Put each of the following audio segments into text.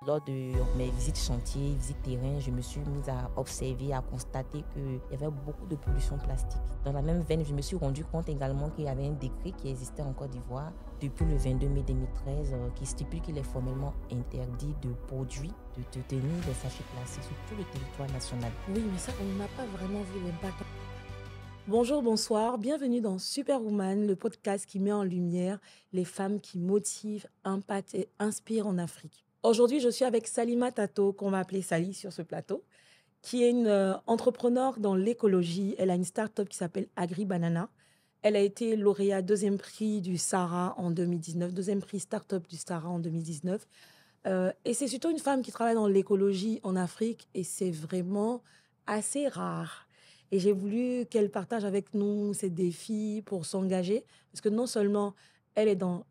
Lors de mes visites chantiers, visites terrain, je me suis mise à observer, à constater qu'il y avait beaucoup de pollution plastique. Dans la même veine, je me suis rendu compte également qu'il y avait un décret qui existait en Côte d'Ivoire depuis le 22 mai 2013 qui stipule qu'il est formellement interdit de produire, de tenir des sachets plastiques sur tout le territoire national. Oui, mais ça, on n'a pas vraiment vu l'impact. Bonjour, bonsoir, bienvenue dans Superwoman, le podcast qui met en lumière les femmes qui motivent, impactent et inspirent en Afrique. Aujourd'hui, je suis avec Salima Tato, qu'on va appeler Sally sur ce plateau, qui est une entrepreneure dans l'écologie. Elle a une start-up qui s'appelle AgriBanana. Elle a été lauréate deuxième prix du Sahara en 2019, deuxième prix start-up du Sahara en 2019. Et c'est surtout une femme qui travaille dans l'écologie en Afrique et c'est vraiment assez rare. Et j'ai voulu qu'elle partage avec nous ses défis pour s'engager parce que non seulement elle est dans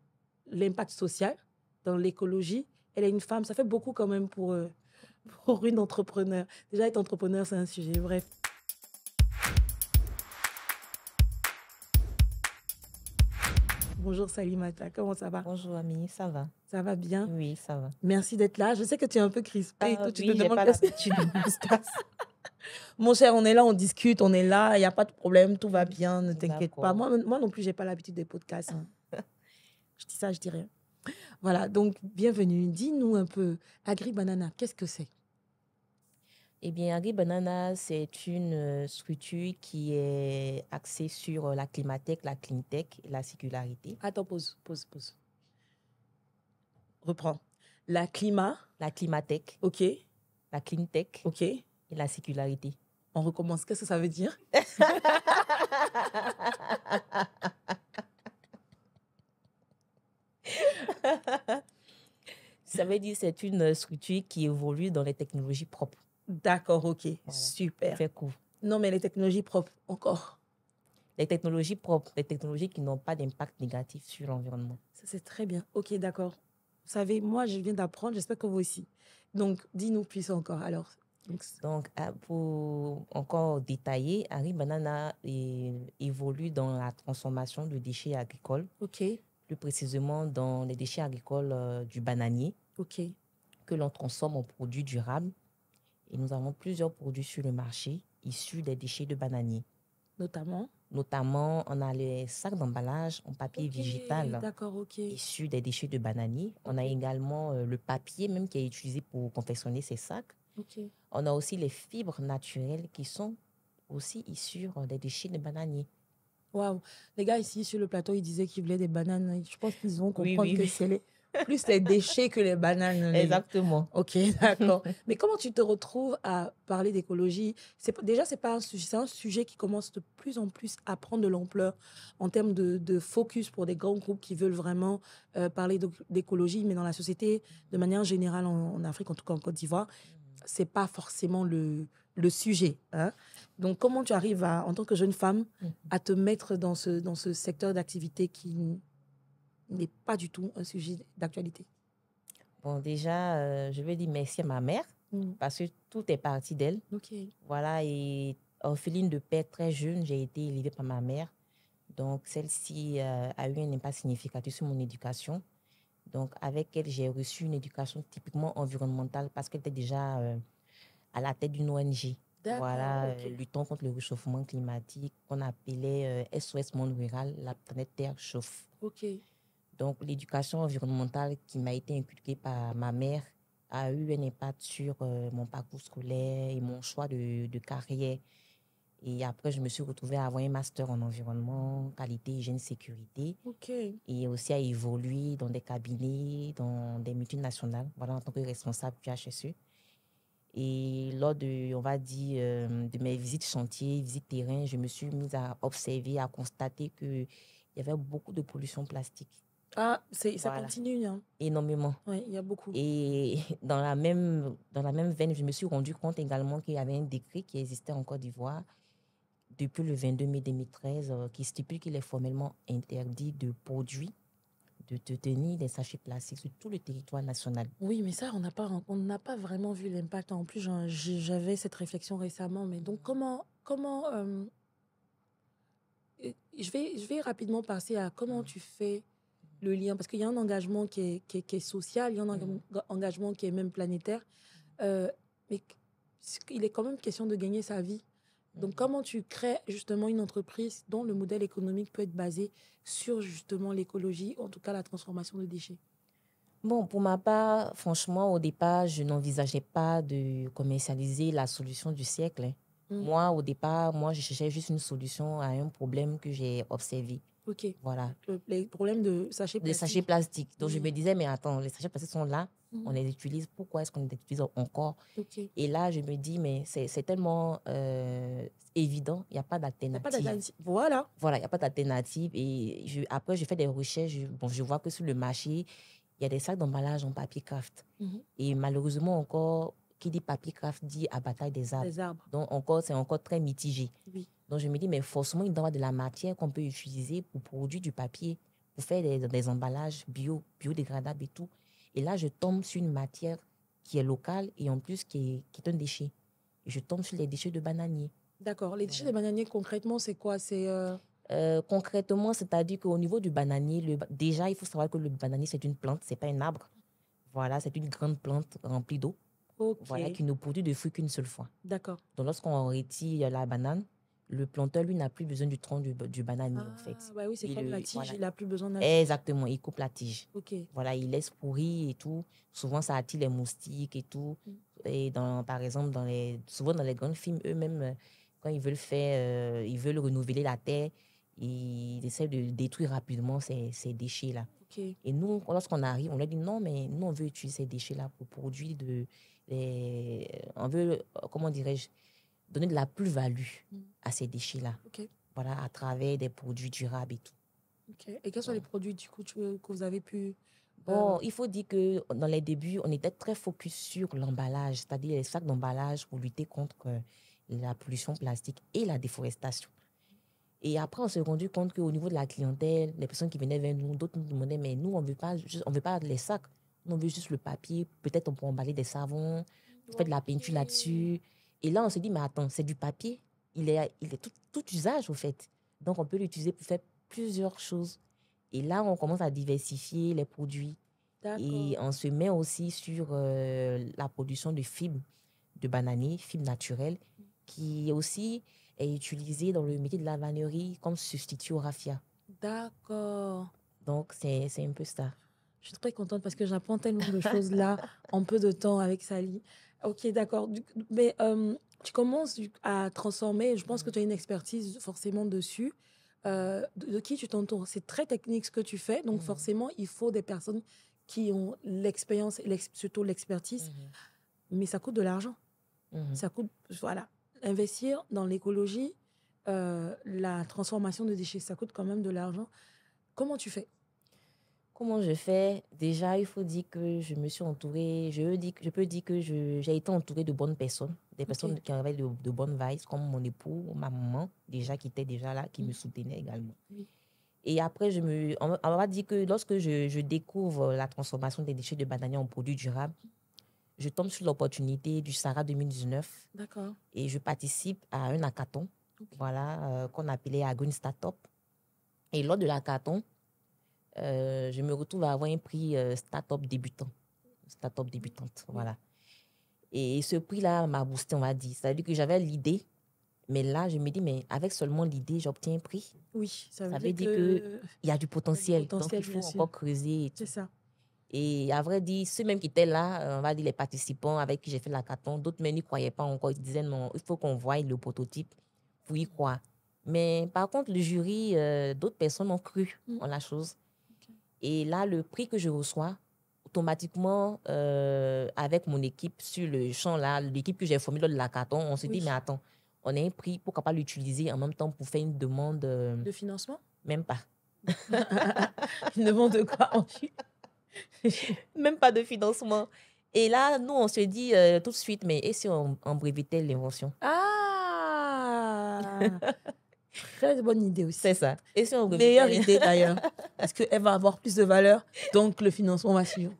l'impact social, dans l'écologie, elle est une femme, ça fait beaucoup quand même pour une entrepreneur. Déjà, être entrepreneur, c'est un sujet, bref. Bonjour Salimata, comment ça va? Bonjour Amie, ça va? Ça va bien? Oui, ça va. Merci d'être là. Je sais que tu es un peu crispée. Toi, tu te Oui, j'ai demandes pas qu'est-ce l'habitude de ce passe. Mon cher, on est là, on discute, on est là, il n'y a pas de problème, tout va bien, ne t'inquiète pas. D'accord. Moi non plus, j'ai pas l'habitude des podcasts. Hein. Je dis ça, je dis rien. Voilà, donc bienvenue. Dis-nous un peu, AgriBanana, qu'est-ce que c'est? Eh bien, AgriBanana, c'est une structure qui est axée sur la climatech, la cleantech et la circularité. Attends, pause. Reprends. La climat, La climatech, ok, la cleantech ok. et la circularité. On recommence. Qu'est-ce que ça veut dire? Ça veut dire que c'est une structure qui évolue dans les technologies propres. D'accord, ok, Voilà. super. Fait court. Non, mais les technologies propres, encore. Les technologies propres, les technologies qui n'ont pas d'impact négatif sur l'environnement. Ça, c'est très bien. Ok, d'accord. Vous savez, moi, je viens d'apprendre, j'espère que vous aussi. Donc, dis-nous plus encore. Alors, Donc, pour encore détailler, AgriBanana évolue dans la transformation de déchets agricoles, ok, plus précisément dans les déchets agricoles du bananier ok. que l'on transforme en produits durables. Et nous avons plusieurs produits sur le marché issus des déchets de bananier. Notamment. Notamment, on a les sacs d'emballage en papier Ok, végétal d'accord, ok. issus des déchets de bananier. On a Ok. également le papier même qui est utilisé pour confectionner ces sacs. Ok. On a aussi les fibres naturelles qui sont aussi issues des déchets de bananier. Waouh. Les gars ici sur le plateau, ils disaient qu'ils voulaient des bananes. Je pense qu'ils vont comprendre Oui, que oui. c'est plus les déchets que les bananes. Exactement. Ok, d'accord. Mais comment tu te retrouves à parler d'écologie? Déjà, c'est pas un sujet, c'est un sujet qui commence de plus en plus à prendre de l'ampleur en termes de focus pour des grands groupes qui veulent vraiment parler d'écologie, mais dans la société, de manière générale en Afrique, en tout cas en Côte d'Ivoire, c'est pas forcément le sujet. Hein? Donc, comment tu arrives en tant que jeune femme à te mettre dans ce secteur d'activité qui n'est pas du tout un sujet d'actualité? Bon, déjà, je veux dire merci à ma mère parce que tout est parti d'elle. Ok. Voilà, et orpheline de père très jeune, j'ai été élevée par ma mère. Donc, celle-ci a eu un impact significatif sur mon éducation. Donc, avec elle, j'ai reçu une éducation typiquement environnementale parce qu'elle était déjà à la tête d'une ONG. Voilà, Ok. luttant contre le réchauffement climatique qu'on appelait SOS Monde Rural, la planète Terre chauffe. Ok. Donc, l'éducation environnementale qui m'a été inculquée par ma mère a eu un impact sur mon parcours scolaire et mon choix de carrière. Et après, je me suis retrouvée à avoir un master en environnement, qualité, hygiène, sécurité. Ok. Et aussi à évoluer dans des cabinets, dans des multinationales, voilà, en tant que responsable du HSE. Et lors de, on va dire, de mes visites chantiers, visites terrain, je me suis mise à observer, à constater qu'il y avait beaucoup de pollution plastique. Ah, ça Voilà. continue, hein. Énormément. Oui, il y a beaucoup. Et dans la même veine, je me suis rendu compte également qu'il y avait un décret qui existait en Côte d'Ivoire depuis le 22 mai 2013 qui stipule qu'il est formellement interdit de produire, de tenir des sachets plastiques sur tout le territoire national. Oui, mais ça, on n'a pas vraiment vu l'impact. En plus, j'avais cette réflexion récemment. Mais donc, je vais rapidement passer à comment tu fais le lien, parce qu'il y a un engagement qui est social, il y a un engagement qui est même planétaire, mais il est quand même question de gagner sa vie. Donc, comment tu crées justement une entreprise dont le modèle économique peut être basé sur justement l'écologie, en tout cas la transformation de déchets? Bon, pour ma part, franchement, au départ, je n'envisageais pas de commercialiser la solution du siècle, hein. Moi, au départ, je cherchais juste une solution à un problème que j'ai observé. Ok. Voilà. Les problèmes de sachets Des plastiques. sachets plastiques. Donc, je me disais, mais attends, les sachets plastiques sont là, on les utilise, pourquoi est-ce qu'on les utilise encore? Ok. Et là, je me dis, mais c'est tellement évident, il n'y a pas Il n'y a d'alternative. pas d'alternative. Voilà. Voilà, il n'y a pas d'alternative. Et après, je fais des recherches, je vois que sur le marché, il y a des sacs d'emballage en papier craft. Et malheureusement, encore, qui dit papier craft dit abattage des arbres. Des arbres. Donc, c'est encore très mitigé. Oui. Donc, je me dis, mais forcément, il doit y avoir de la matière qu'on peut utiliser pour produire du papier, pour faire des emballages biodégradables et tout. Et là, je tombe sur une matière qui est locale et en plus qui est un déchet. Et je tombe sur les déchets de bananier. D'accord. Les déchets de bananier, concrètement, c'est quoi? Concrètement, c'est-à-dire qu'au niveau du bananier, déjà, il faut savoir que le bananier, c'est une plante, ce n'est pas un arbre. Voilà, c'est une grande plante remplie d'eau. Okay. Voilà, qui ne produit de fruits qu'une seule fois. D'accord. Donc, lorsqu'on retire la banane, le planteur, lui, n'a plus besoin du tronc du bananier, en fait. Bah oui, c'est comme la tige, voilà. Il n'a plus besoin de la tige. Exactement, il coupe la tige. Okay. Voilà, il laisse pourrir et tout. Souvent, ça attire les moustiques et tout. Et par exemple, souvent dans les grands films, eux-mêmes, quand ils veulent ils veulent renouveler la terre, ils essaient de détruire rapidement ces déchets-là. Okay. Et nous, lorsqu'on arrive, on leur dit non, mais nous, on veut utiliser ces déchets-là pour produire on veut, comment dirais-je, donner de la plus-value à ces déchets-là. Okay. Voilà, à travers des produits durables et tout. Okay. Et quels sont les produits, du coup, que vous avez pu... Bon, il faut dire que dans les débuts, on était très focus sur l'emballage, c'est-à-dire les sacs d'emballage pour lutter contre la pollution plastique et la déforestation. Et après, on s'est rendu compte qu'au niveau de la clientèle, les personnes qui venaient vers nous, d'autres nous demandaient, mais nous, on veut pas les sacs, on veut juste le papier, peut-être on peut emballer des savons, faire de la peinture là-dessus. Et là, on s'est dit, mais attends, c'est du papier, il est tout usage, au fait. Donc, on peut l'utiliser pour faire plusieurs choses. Et là, on commence à diversifier les produits. Et on se met aussi sur la production de fibres de bananier, fibres naturelles, qui aussi est utilisée dans le métier de la vannerie comme substitut au raffia. D'accord. Donc, c'est un peu ça. Je suis très contente parce que j'apprends tellement de choses là en peu de temps avec Sally. Ok, d'accord. Mais tu commences à transformer. Je pense que tu as une expertise forcément dessus. De qui tu t'entoures? C'est très technique ce que tu fais. Donc, forcément, il faut des personnes qui ont l'expérience et surtout l'expertise. Mais ça coûte de l'argent. Ça coûte, voilà. Investir dans l'écologie, la transformation de déchets, ça coûte quand même de l'argent. Comment tu fais? Comment je fais? Déjà, il faut dire que je me suis entourée, je peux dire que j'ai été entourée de bonnes personnes, des personnes qui avaient de bonnes vibes, comme mon époux, ma maman, déjà, qui était déjà là, qui me soutenait également. Oui. Et après, on va dire que lorsque je découvre la transformation des déchets de bananier en produits durables, je tombe sur l'opportunité du Sahara 2019. D'accord. Et je participe à un hackathon, voilà, qu'on appelait à Green Startup. Et lors de l'hackathon, je me retrouve à avoir un prix Startup débutante, voilà. Et ce prix-là m'a boosté, on va dire. C'est-à-dire que j'avais l'idée, mais là, je me dis, mais avec seulement l'idée, j'obtiens un prix. Oui, ça veut dire qu'il y a du potentiel. Donc, il faut encore creuser. C'est ça. Et à vrai dire, ceux même qui étaient là, on va dire les participants avec qui j'ai fait l'hackathon, d'autres même n'y croyaient pas encore. Ils disaient, non, il faut qu'on voie le prototype pour y croire. Mais par contre, le jury, d'autres personnes ont cru en la chose. Et là, le prix que je reçois, automatiquement, avec mon équipe sur le champ, là, l'équipe que j'ai formée lors de l'hackathon, on se dit, mais attends, on a un prix, pourquoi pas l'utiliser en même temps pour faire une demande... de financement? Même pas. Une demande de quoi? Même pas de financement. Et là, nous, on se dit tout de suite, mais et si on brevetait l'invention? Ah Très bonne idée aussi. C'est ça. Et si on meilleure idée d'ailleurs, parce qu'elle va avoir plus de valeur, donc le financement va suivre.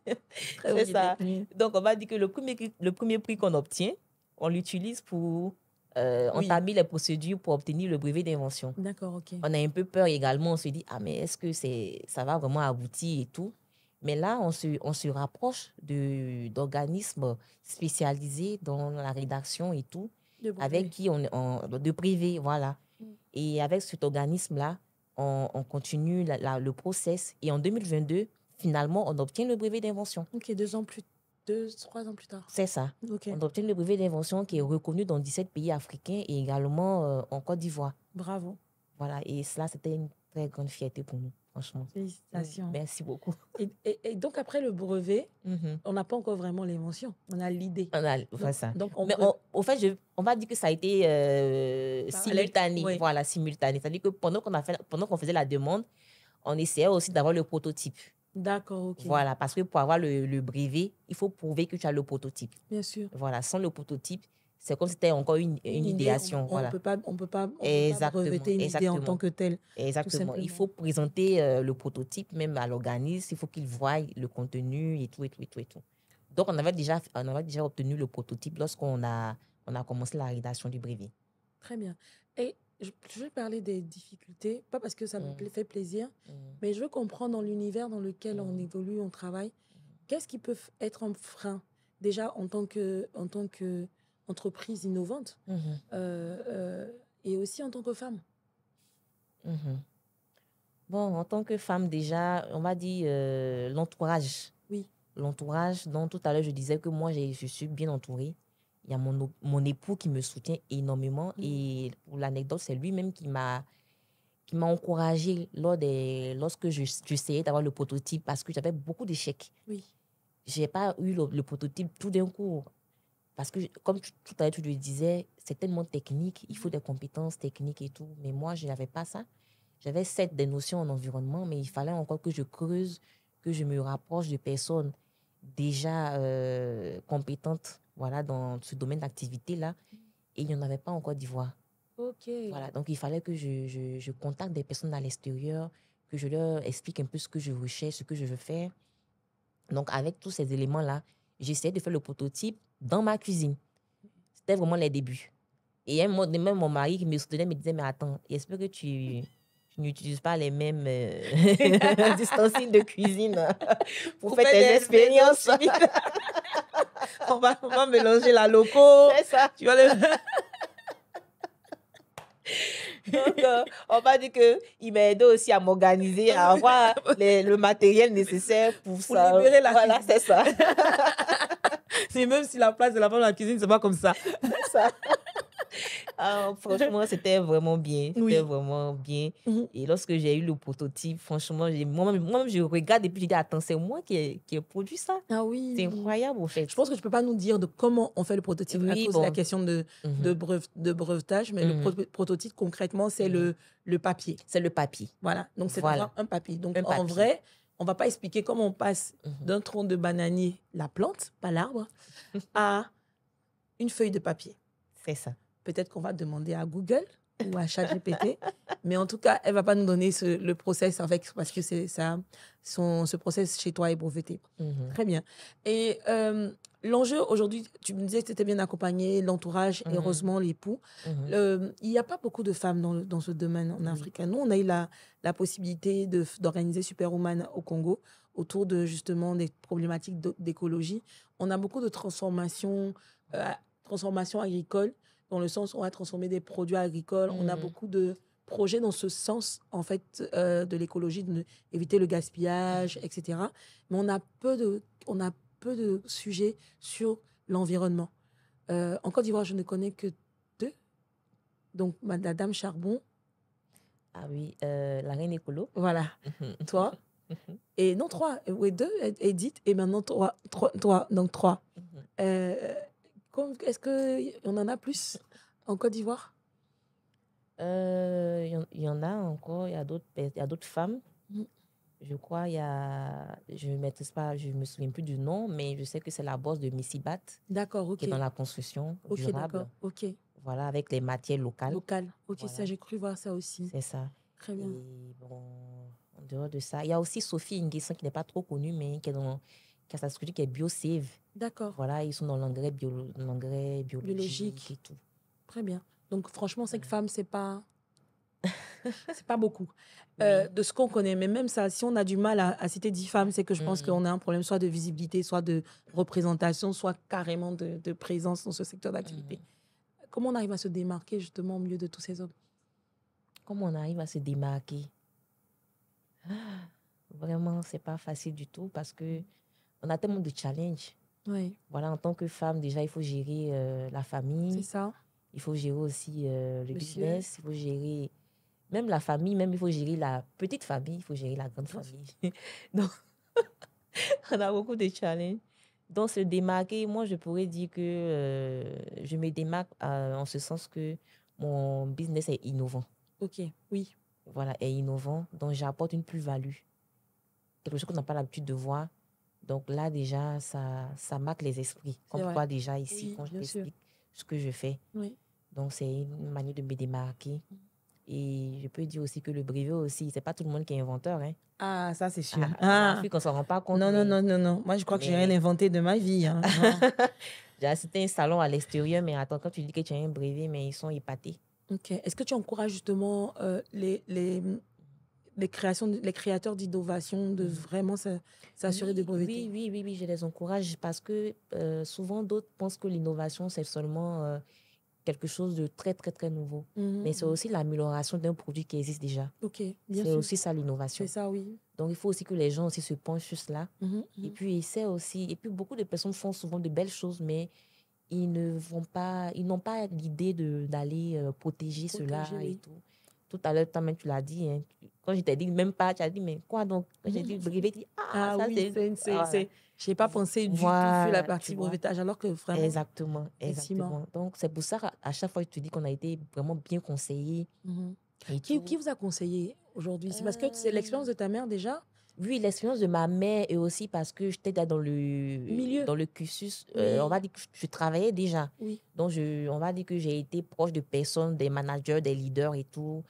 C'est ça. Donc, on va dire que le premier prix qu'on obtient, on l'utilise pour Oui. Entamé les procédures pour obtenir le brevet d'invention. D'accord, ok. On a un peu peur également. On se dit, ah, mais est-ce que ça va vraiment aboutir et tout? Mais là, on se rapproche d'organismes spécialisés dans la rédaction et tout, avec qui de privé, voilà. Et avec cet organisme-là, on continue le process. Et en 2022, finalement, on obtient le brevet d'invention. Ok, 3 ans plus tard. C'est ça. Okay. On obtient le brevet d'invention qui est reconnu dans 17 pays africains et également en Côte d'Ivoire. Bravo. Voilà, et cela, c'était une très grande fierté pour nous, franchement. Félicitations. Merci beaucoup. Et donc, après le brevet, on n'a pas encore vraiment l'invention. On a l'idée. Ça. Donc mais au fait, on va dire que ça a été simultané. Oui. Voilà, simultané. C'est-à-dire que pendant qu'on faisait la demande, on essayait aussi d'avoir le prototype. D'accord, ok. Voilà, parce que pour avoir le brevet, il faut prouver que tu as le prototype. Bien sûr. Voilà, sans le prototype, c'est comme si c'était encore une idéation. On ne peut pas breveter une idée en tant que telle. Exactement. Il faut présenter le prototype même à l'organisme. Il faut qu'il voie le contenu et tout. Donc, on avait déjà obtenu le prototype lorsqu'on a commencé la rédaction du brevet. Très bien. Et je vais parler des difficultés, pas parce que ça me fait plaisir, mais je veux comprendre dans l'univers dans lequel on évolue, on travaille, qu'est-ce qui peut être un frein, déjà en tant que entreprise innovante et aussi en tant que femme. Bon, en tant que femme, déjà, on va dire l'entourage. Oui. L'entourage, dont tout à l'heure, je disais que moi, je suis bien entourée. Il y a mon époux qui me soutient énormément. Et pour l'anecdote, c'est lui-même qui m'a encouragée lorsque j'essayais d'avoir le prototype parce que j'avais beaucoup d'échecs. Oui. Je n'ai pas eu le prototype tout d'un coup. Parce que, comme tout à l'heure, tu le disais, c'est tellement technique. Il faut des compétences techniques et tout. Mais moi, je n'avais pas ça. J'avais certes des notions en environnement, mais il fallait encore que je creuse, que je me rapproche de personnes déjà compétentes, voilà, dans ce domaine d'activité-là. Et il n'y en avait pas en Côte d'Ivoire. Ok. Voilà, donc il fallait que je contacte des personnes à l'extérieur, que je leur explique un peu ce que je recherche, ce que je veux faire. Donc, avec tous ces éléments-là, j'essayais de faire le prototype dans ma cuisine. C'était vraiment les débuts. Et même mon mari qui me soutenait me disait, mais attends, j'espère que tu n'utilises pas les mêmes ustensiles de cuisine pour faire tes expériences. on va mélanger la loco. C'est ça. Tu vois Donc, on va dire qu'il m'a aidé aussi à m'organiser, à avoir le matériel nécessaire pour ça. Libérer la cuisine. C'est ça. Mais même si la place de la femme dans la cuisine, c'est pas comme ça. C'est ça. Franchement, c'était vraiment bien. C'était vraiment bien. Et lorsque j'ai eu le prototype, franchement, moi-même, je regarde et puis je dis, attends, c'est moi qui ai produit ça. Ah oui. C'est incroyable, en fait. Je pense que tu peux pas nous dire de comment on fait le prototype à cause de la question de brevetage, mais le prototype, concrètement, c'est le papier. C'est le papier. Voilà. Donc, c'est un papier. Donc, en vrai, on va pas expliquer comment on passe d'un tronc de bananier, la plante, pas l'arbre, à une feuille de papier. C'est ça. Peut-être qu'on va demander à Google ou à ChatGPT, mais en tout cas, elle ne va pas nous donner le process avec, parce que ce process chez toi est breveté. Très bien. Et l'enjeu aujourd'hui, tu me disais que tu étais bien accompagnée, l'entourage, heureusement l'époux. Il n'y a pas beaucoup de femmes dans ce domaine en Afrique. Nous, on a eu la possibilité d'organiser Superwoman au Congo autour de justement des problématiques d'écologie. On a beaucoup de transformations agricoles, dans le sens où on va transformer des produits agricoles. On a beaucoup de projets dans ce sens, en fait, de l'écologie, d'éviter le gaspillage, etc. Mais on a peu de sujets sur l'environnement. En Côte d'Ivoire, je ne connais que 2. Donc, Madame Charbon. Ah oui, la reine écolo. Voilà. Toi. Et non, 3. Oui, 2, Edith. Et maintenant, 3. Donc, 3. Est-ce qu'on en a plus en Côte d'Ivoire? Il y en a encore. Il y a d'autres femmes. Je crois, je ne me souviens plus du nom, mais je sais que c'est la boss de Missibat. D'accord, ok. Qui est dans la construction durable. D'accord, ok. Voilà, avec les matières locales. Ok, voilà. Ça, j'ai cru voir ça aussi. C'est ça. Très bien. Et bon, en dehors de ça, il y a aussi Sophie Nguessan qui n'est pas trop connue, mais qui a sa structure qui est BioSave. D'accord. Voilà, ils sont dans l'engrais biologique et tout. Très bien. Donc, franchement, 5 Voilà. femmes, c'est pas beaucoup. Oui. De ce qu'on connaît. Mais même ça, si on a du mal à citer 10 femmes, c'est que je pense Mhm. qu'on a un problème soit de visibilité, soit de représentation, soit carrément de présence dans ce secteur d'activité. Mhm. Comment on arrive à se démarquer justement au milieu de tous ces hommes? Comment on arrive à se démarquer? Vraiment, c'est pas facile du tout parce que on a tellement de challenges. Oui, Voilà, en tant que femme, déjà, il faut gérer la c'est famille, ça, il faut gérer aussi le monsieur. business, il faut gérer même la famille, même il faut gérer la petite famille, il faut gérer la grande famille. Donc, on a beaucoup de challenges. Donc, se démarquer, moi, je pourrais dire que je me démarque en ce sens que mon business est innovant. Ok, oui, Voilà, est innovant. Donc, j'apporte une plus-value. Quelque chose qu'on n'a pas l'habitude de voir. Donc là, déjà, ça marque les esprits. c'est Comme vrai. toi, déjà, ici, Oui, quand je bien sûr. t'explique ce que je fais. Oui. Donc, c'est une manière de me démarquer. Et je peux dire aussi que le brevet aussi, c'est pas tout le monde qui est inventeur. Hein. Ah, ça, c'est sûr. En Ah, Afrique, on s'en rend pas compte, non, non, non, non, non. Moi, je crois que j'ai rien mais inventé de ma vie. Hein. Non. j'ai assisté à un salon à l'extérieur, mais attends, quand tu dis que tu as un brevet, mais ils sont épatés. Ok. Est-ce que tu encourages justement les créateurs d'innovation de vraiment s'assurer de Oui, breveter? oui, oui, oui, oui, je les encourage parce que souvent d'autres pensent que l'innovation, c'est seulement quelque chose de très, très, très nouveau. Mais c'est aussi l'amélioration d'un produit qui existe déjà. Ok, bien C'est sûr. aussi ça C'est l'innovation. ça, oui. Donc, il faut aussi que les gens aussi se penchent sur cela. Et Mhm. puis, essaient aussi. Et puis, beaucoup de personnes font souvent de belles choses, mais ils n'ont pas l'idée d'aller protéger cela Protéger, et oui. tout. Tout à l'heure, toi-même, tu l'as dit. Hein. Quand je t'ai dit même pas, tu as dit, mais quoi donc? Quand j'ai dit brevet, tu dis, ah, Ah ça oui, c'est. Voilà. j'ai pas pensé du tout sur la Voilà, tu partie vois. brevetage, alors que vraiment, Exactement, effectivement. exactement. Donc, c'est pour ça qu'à chaque fois, je te dis qu'on a été vraiment bien conseillés Mhm. et Qui tout. vous a conseillé aujourd'hui? C'est parce que c'est Euh, l'expérience de ta mère déjà? Oui, l'expérience de ma mère et aussi parce que j'étais Milieu. dans le cursus, on Oui, va dire que je travaillais déjà. oui. Donc, on va dire que j'ai été proche de personnes, des managers, des leaders et tout.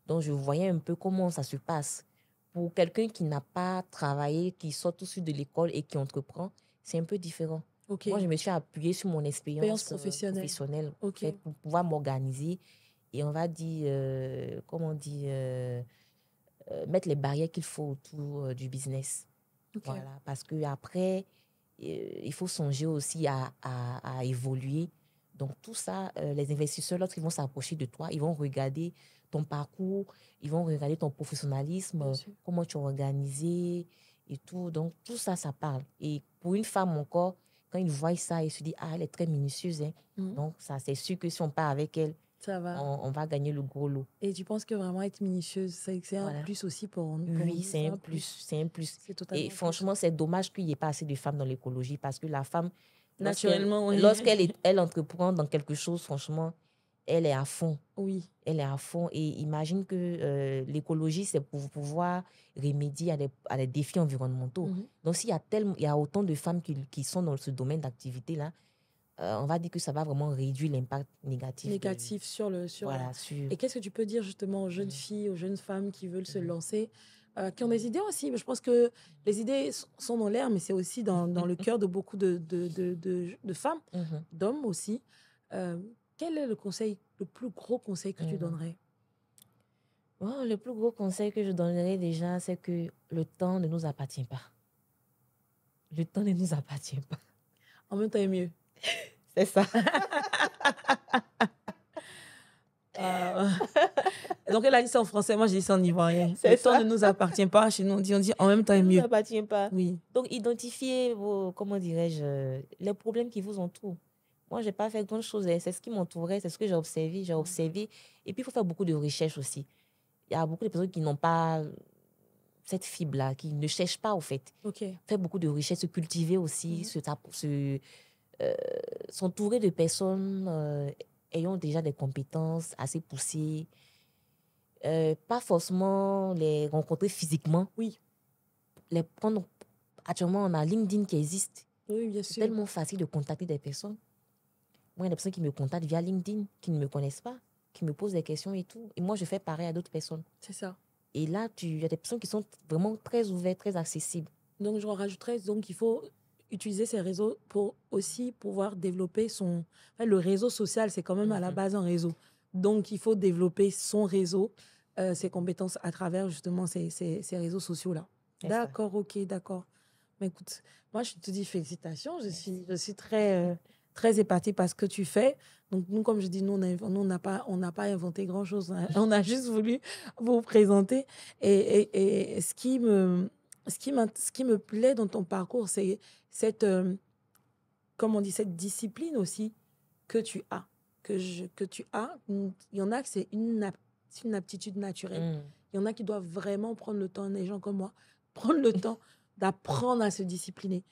Donc, je voyais un peu comment ça se passe. Pour quelqu'un qui n'a pas travaillé, qui sort tout de suite de l'école et qui entreprend, c'est un peu différent. Ok. Moi, je me suis appuyée sur mon Expérience expérience professionnelle. professionnelle en Ok. fait, pour pouvoir m'organiser et on va dire, comment on dit, mettre les barrières qu'il faut autour du business. Ok. Voilà, parce que après, il faut songer aussi à évoluer. Donc tout ça, les investisseurs, lorsqu'ils vont s'approcher de toi, ils vont regarder ton parcours, ils vont regarder ton professionnalisme, Bien sûr. comment tu es organisé et tout. Donc tout ça, ça parle. Et pour une femme encore, quand ils voient ça, ils se disent, ah, elle est très minutieuse. Hein. Mhm. Donc ça, c'est sûr que si on part avec elle, Ça va. on va gagner le gros lot. Et tu penses que vraiment être minutieuse, c'est un Voilà. plus aussi pour Oui, nous, c'est c'est un un plus, plus. c'est un plus. C'est totalement Et un plus. franchement, c'est dommage qu'il n'y ait pas assez de femmes dans l'écologie parce que la femme, Naturellement, oui. elle entreprend dans quelque chose, franchement, elle est à fond. Oui. Elle est à fond. Et imagine que l'écologie, c'est pour pouvoir remédier à des défis environnementaux. Mhm. Donc, il y a autant de femmes qui sont dans ce domaine d'activité-là, on va dire que ça va vraiment réduire l'impact négatif. Négatif sur le. Voilà, sur... Et qu'est-ce que tu peux dire justement aux jeunes filles, aux jeunes femmes qui veulent se lancer, qui ont des idées aussi? Mais je pense que les idées sont dans l'air, mais c'est aussi dans le cœur de beaucoup de femmes, Mhm. d'hommes aussi. Euh, Quel est le plus gros conseil que tu Mhm. donnerais? Oh, le plus gros conseil que je donnerais déjà, c'est que le temps ne nous appartient pas. Le temps ne nous appartient pas. En même temps, est mieux. C'est ça. Euh, Donc, elle a dit ça en français, moi j'ai dit ça en ivoirien. C'est Le temps ça. ne nous appartient pas. Chez nous, on dit en même temps est Ça ne nous mieux. appartient pas. Oui. Donc, identifiez vos, comment dirais-je, les problèmes qui vous entourent. Moi, je n'ai pas fait grand chose. Hein. C'est ce qui m'entourait, c'est ce que j'ai observé. J'ai observé. Et puis, il faut faire beaucoup de recherches aussi. Il y a beaucoup de personnes qui n'ont pas cette fibre-là, qui ne cherchent pas, au fait. Ok. Faire beaucoup de recherches, se cultiver aussi, s'entourer de personnes ayant déjà des compétences assez poussées. Pas forcément les rencontrer physiquement. Oui. Les prendre. Actuellement, on a LinkedIn qui existe. Oui, bien C'est sûr. tellement facile de contacter des personnes. Moi, il y a des personnes qui me contactent via LinkedIn, qui ne me connaissent pas, qui me posent des questions et tout. Et moi, je fais pareil à d'autres personnes. C'est ça. Et là, il y a des personnes qui sont vraiment très ouvertes, très accessibles. Donc, je rajouterais, donc, il faut utiliser ces réseaux pour aussi pouvoir développer son... Enfin, le réseau social, c'est quand même à la base un réseau. Donc, il faut développer son réseau, ses compétences à travers justement ces réseaux sociaux-là. D'accord, ok, d'accord. Mais écoute, moi, je te dis félicitations. Je suis très, très épatée par ce que tu fais. Donc, nous, comme je dis, nous, on n'a pas inventé grand-chose. Hein. On a juste voulu vous présenter. Et ce qui me plaît dans ton parcours, c'est cette, comme on dit, cette discipline aussi que tu as. Que tu as. Il y en a que c'est une aptitude naturelle. Il y en a qui doivent vraiment prendre le temps, les gens comme moi, prendre le temps d'apprendre à se discipliner.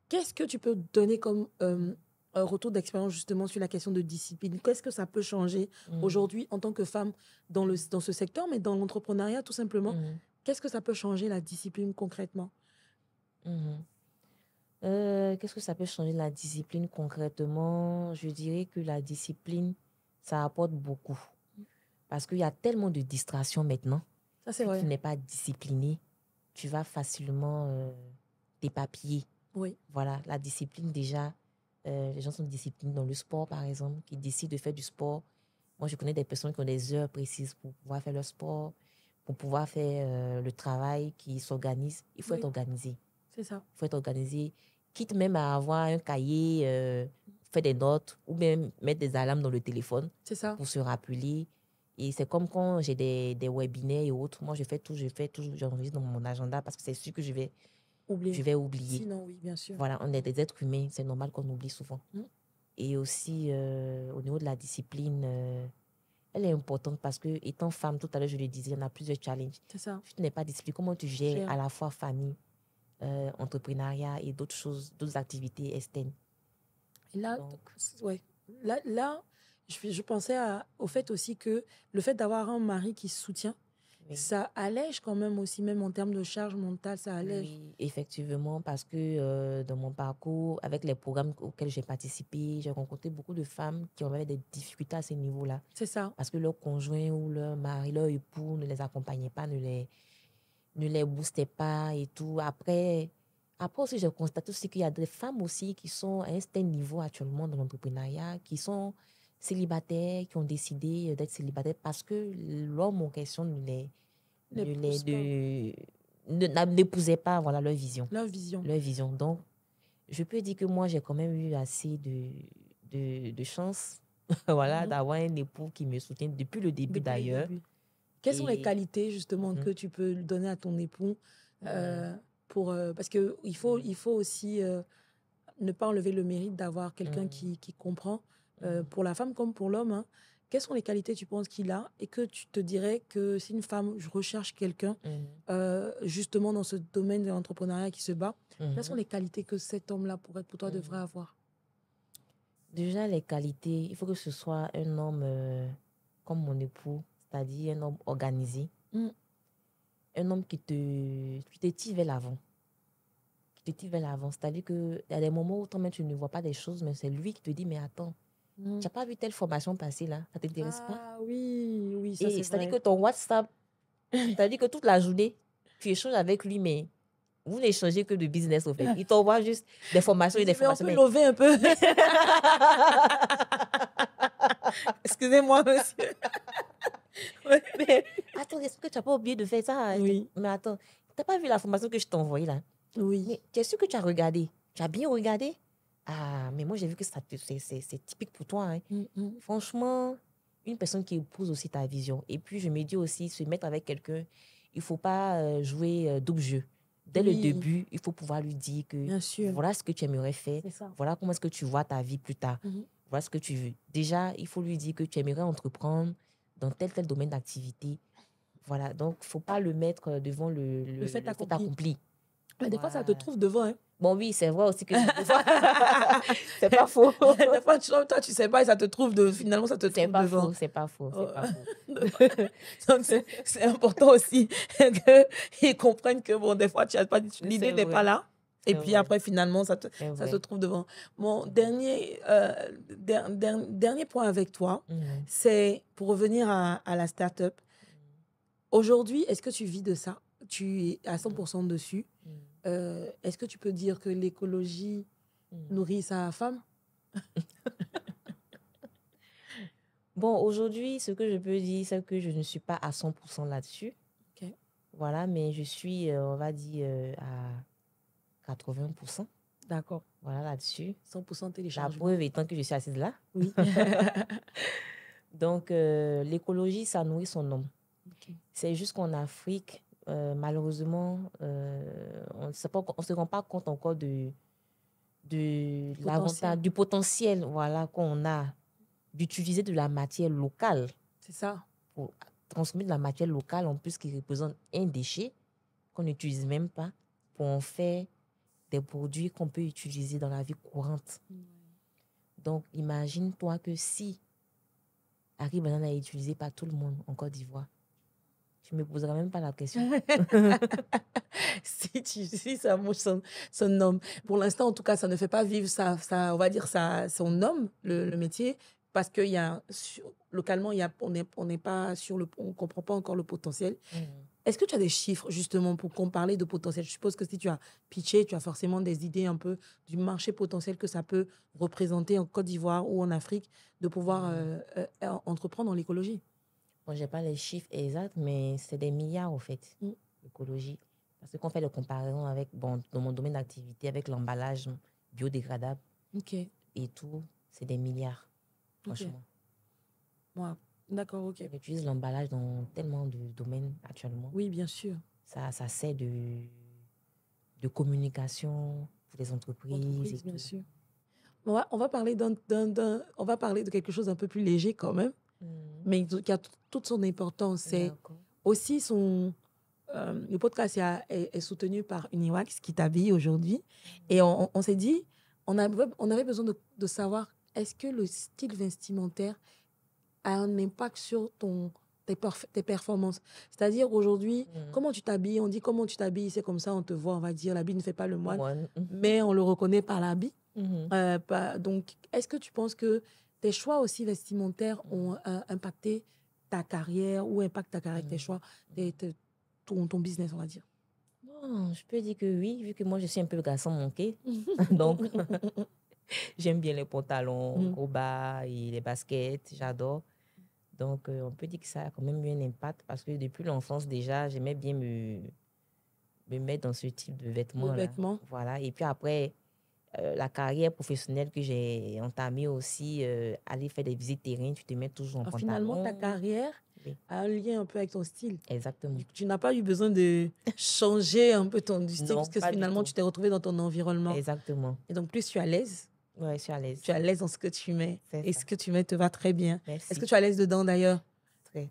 Qu'est-ce que tu peux donner comme un retour d'expérience justement sur la question de discipline? Qu'est-ce que ça peut changer aujourd'hui en tant que femme dans ce secteur, mais dans l'entrepreneuriat tout simplement? Qu'est-ce que ça peut changer la discipline concrètement? Qu'est-ce que ça peut changer la discipline concrètement? Je dirais que la discipline, ça apporte beaucoup. Parce qu'il y a tellement de distractions maintenant. Ça, c'est si vrai. tu n'es pas discipliné, tu vas facilement t'éparpiller. Oui. Voilà, la discipline déjà, les gens sont disciplinés dans le sport, par exemple, qui décident de faire du sport. Moi, je connais des personnes qui ont des heures précises pour pouvoir faire leur sport, pour pouvoir faire le travail, qui s'organisent. Il faut être organisé. C'est ça. Il faut être organisé, quitte même à avoir un cahier, faire des notes ou même mettre des alarmes dans le téléphone. C'est ça. Pour se rappeler. Et c'est comme quand j'ai des webinaires et autres. Moi, j'enregistre dans mon agenda parce que c'est sûr que je vais oublier. Sinon, oui, bien sûr. Voilà, on est des êtres humains. C'est normal qu'on oublie souvent. Et aussi, au niveau de la discipline, elle est importante parce que, étant femme, tout à l'heure, je le disais, on a plusieurs challenges. C'est ça. Si tu n'es pas discipliné, comment tu gères à la fois famille, entrepreneuriat et d'autres choses, d'autres activités externes? Et là, là je pensais au fait aussi que le fait d'avoir un mari qui soutient, ça allège quand même aussi, même en termes de charge mentale, ça allège. Oui, effectivement, parce que dans mon parcours, avec les programmes auxquels j'ai participé, j'ai rencontré beaucoup de femmes qui avaient des difficultés à ce niveau-là. C'est ça. Parce que leur conjoint ou leur mari, leur époux ne les accompagnait pas, ne les boostait pas et tout. Après aussi, j'ai constaté aussi qu'il y a des femmes aussi qui sont à un certain niveau actuellement dans l'entrepreneuriat, qui sont célibataires, qui ont décidé d'être célibataires parce que l'homme en question n'épousait pas voilà, leur vision. Leur vision. Donc, je peux dire que moi, j'ai quand même eu assez de chance voilà, d'avoir un époux qui me soutient depuis le début d'ailleurs. Quelles sont les qualités justement que tu peux donner à ton époux parce qu'il faut aussi ne pas enlever le mérite d'avoir quelqu'un qui comprend pour la femme comme pour l'homme. Hein. Quelles sont les qualités tu penses qu'il a et que tu te dirais que si une femme recherche quelqu'un justement dans ce domaine de l'entrepreneuriat qui se bat, quelles sont les qualités que cet homme-là pour toi devrait avoir? Déjà, les qualités, il faut que ce soit un homme comme mon époux, c'est-à-dire un homme organisé, un homme qui te tire vers l'avant. C'est-à-dire qu'il y a des moments où toi-même tu ne vois pas des choses, mais c'est lui qui te dit, mais attends, tu n'as pas vu telle formation passer là, ça ne t'intéresse pas? Ah oui, ça c'est c'est-à-dire que ton WhatsApp, c'est-à-dire que toute la journée, tu échanges avec lui, mais vous n'échangez que de business au fait. Il t'envoie juste des formations et des formations. Mais on peut lever un peu. Excusez-moi, monsieur. Mais attends, est-ce que tu n'as pas oublié de faire ça? Oui. Mais attends, tu n'as pas vu la formation que je t'ai envoyée là? Oui. Mais tu es sûr que tu as regardé? Tu as bien regardé? Ah, mais moi j'ai vu que c'est typique pour toi. Hein. Franchement, une personne qui épouse aussi ta vision. Et puis je me dis aussi, se mettre avec quelqu'un, il ne faut pas jouer double jeu. Dès le début, il faut pouvoir lui dire que voilà ce que tu aimerais faire, voilà comment est-ce que tu vois ta vie plus tard, voilà ce que tu veux. Déjà, il faut lui dire que tu aimerais entreprendre dans tel domaine d'activité. Voilà, donc il ne faut pas le mettre devant le fait accompli. Mais des fois, ça te trouve devant. Hein. Bon, oui, c'est vrai aussi que c'est pas faux. Des fois, toi, tu sais pas et ça te trouve finalement, ça te trouve devant. C'est pas faux. Donc, c'est important aussi qu'ils comprennent que, bon, des fois, l'idée n'est pas là. Et puis après, finalement, ça se trouve devant. Mon dernier point avec toi, c'est pour revenir à la start-up. Aujourd'hui, est-ce que tu vis de ça? Tu es à 100% dessus. est-ce que tu peux dire que l'écologie nourrit sa femme? Bon, aujourd'hui, ce que je peux dire, c'est que je ne suis pas à 100% là-dessus. Ok. Voilà, mais je suis, on va dire, à 80%. D'accord. Voilà, là-dessus. 100% La téléchargement. preuve étant que je suis assise là. Oui. Donc, l'écologie, ça nourrit son homme. Ok. C'est juste qu'en Afrique, malheureusement, on ne se rend pas compte encore du potentiel, voilà, qu'on a d'utiliser de la matière locale. C'est ça. Pour transformer de la matière locale, en plus qui représente un déchet qu'on n'utilise même pas, pour en faire des produits qu'on peut utiliser dans la vie courante. Donc, imagine-toi que si Harry Banana est utilisé par tout le monde en Côte d'Ivoire, je ne me poserai même pas la question. Si ça mouche son homme. Pour l'instant, en tout cas, ça ne fait pas vivre on va dire son homme, le métier, parce que localement, on n'est pas on ne comprend pas encore le potentiel. Est-ce que tu as des chiffres, justement, pour qu'on parle de potentiel? Je suppose que si tu as pitché, tu as forcément des idées un peu du marché potentiel que ça peut représenter en Côte d'Ivoire ou en Afrique, de pouvoir entreprendre dans l'écologie. Bon, je n'ai pas les chiffres exacts, mais c'est des milliards, en fait, l'écologie. Parce qu'on fait le comparaison avec, bon, dans mon domaine d'activité, avec l'emballage biodégradable et tout, c'est des milliards, franchement. Wow. D'accord, ok. On utilise l'emballage dans tellement de domaines actuellement. Oui, bien sûr. Ça sert de communication pour les entreprises et bien tout. sûr. On va parler on va parler de quelque chose d'un peu plus léger quand même, mais qui a toute son importance. C'est aussi le podcast est soutenu par Uniwax qui t'habille aujourd'hui. Et on s'est dit, on avait besoin de savoir, est-ce que le style vestimentaire a un impact sur tes performances? C'est-à-dire aujourd'hui, comment tu t'habilles? On dit comment tu t'habilles, c'est comme ça, on te voit, on va dire, l'habit ne fait pas le moine, mais on le reconnaît par l'habit. Donc, est-ce que tu penses que tes choix aussi vestimentaires ont impacté ta carrière ou impactent ta carrière, tes choix, ton business, on va dire? Bon, je peux dire que oui, vu que moi, je suis un peu garçon manqué. Donc, j'aime bien les pantalons, gros bas et les baskets, j'adore. Donc, on peut dire que ça a quand même eu un impact parce que depuis l'enfance, déjà, j'aimais bien me mettre dans ce type de vêtements-là. Voilà. Et puis après, la carrière professionnelle que j'ai entamée aussi, aller faire des visites terrain, tu te mets toujours en pantalon. Finalement, ta carrière a un lien un peu avec ton style. Exactement. Tu n'as pas eu besoin de changer un peu ton style parce que finalement, tu t'es retrouvé dans ton environnement. Exactement. Et donc, plus tu es à l'aise. Oui, je suis à l'aise. Tu es à l'aise dans ce que tu mets. Et ce que tu mets te va très bien. Merci. Est-ce que tu es à l'aise dedans d'ailleurs? Très.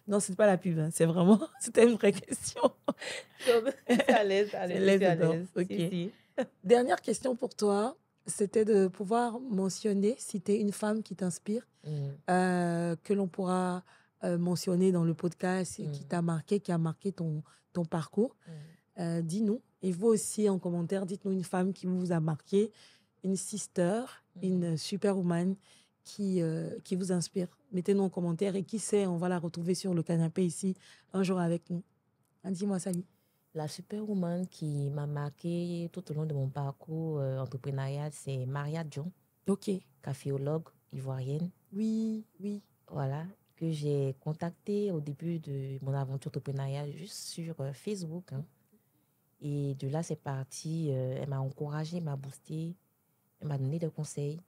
Non, c'est pas la pub. Hein. C'est vraiment... C'était une vraie question. Je suis à l'aise. À l'aise dedans. Ok. Si. Dernière question pour toi. C'était de pouvoir mentionner, citer une femme qui t'inspire, que l'on pourra mentionner dans le podcast et qui t'a marqué, qui a marqué ton parcours. Dis-nous. Et vous aussi, en commentaire, dites-nous une femme qui vous a marqué, une sister, une superwoman qui vous inspire. Mettez-nous en commentaire et qui sait, on va la retrouver sur le canapé ici un jour avec nous. Dis-moi, Sally. La superwoman qui m'a marqué tout au long de mon parcours entrepreneurial, c'est Maria John. Ok. Caféologue ivoirienne. Oui, oui. Voilà, que j'ai contactée au début de mon aventure entrepreneuriale juste sur Facebook. Hein. Et de là, c'est parti. Elle m'a encouragée, m'a boosté, elle m'a donné des conseils.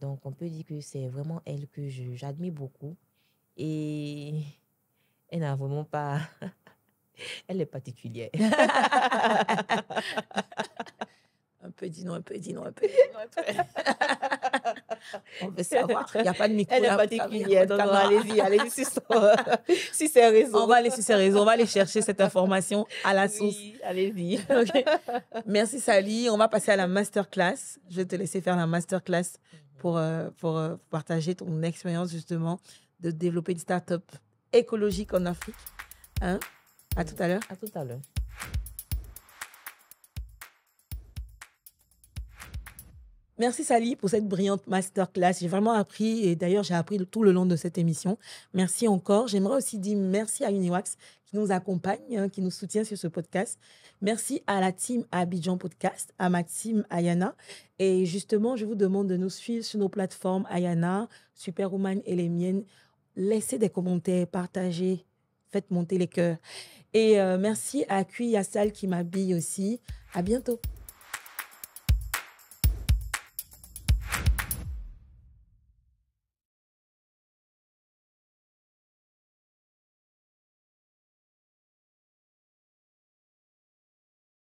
Donc, on peut dire que c'est vraiment elle que j'admire beaucoup. Et elle n'a vraiment pas... Elle est particulière. Un peu, dis-nous, un peu. On veut savoir. Il n'y a pas de micro. Elle est particulière. Donc, allez-y sur ses réseaux. On va aller sur ses réseaux. On va aller chercher cette information à la source. Oui, allez-y. Okay. Merci, Sally. On va passer à la masterclass. Je vais te laisser faire la masterclass pour partager ton expérience, justement, de développer une start-up écologique en Afrique. Hein? À tout à l'heure. À tout à l'heure. Merci Sally pour cette brillante masterclass. J'ai vraiment appris et d'ailleurs j'ai appris tout le long de cette émission. Merci encore. J'aimerais aussi dire merci à Uniwax qui nous accompagne, qui nous soutient sur ce podcast. Merci à la team Abidjan Podcast, à ma team Ayana. Et justement, je vous demande de nous suivre sur nos plateformes Ayana, Superwoman et les miennes. Laissez des commentaires, partagez, faites monter les cœurs. Et merci à Kui Yassal qui m'habille aussi. À bientôt.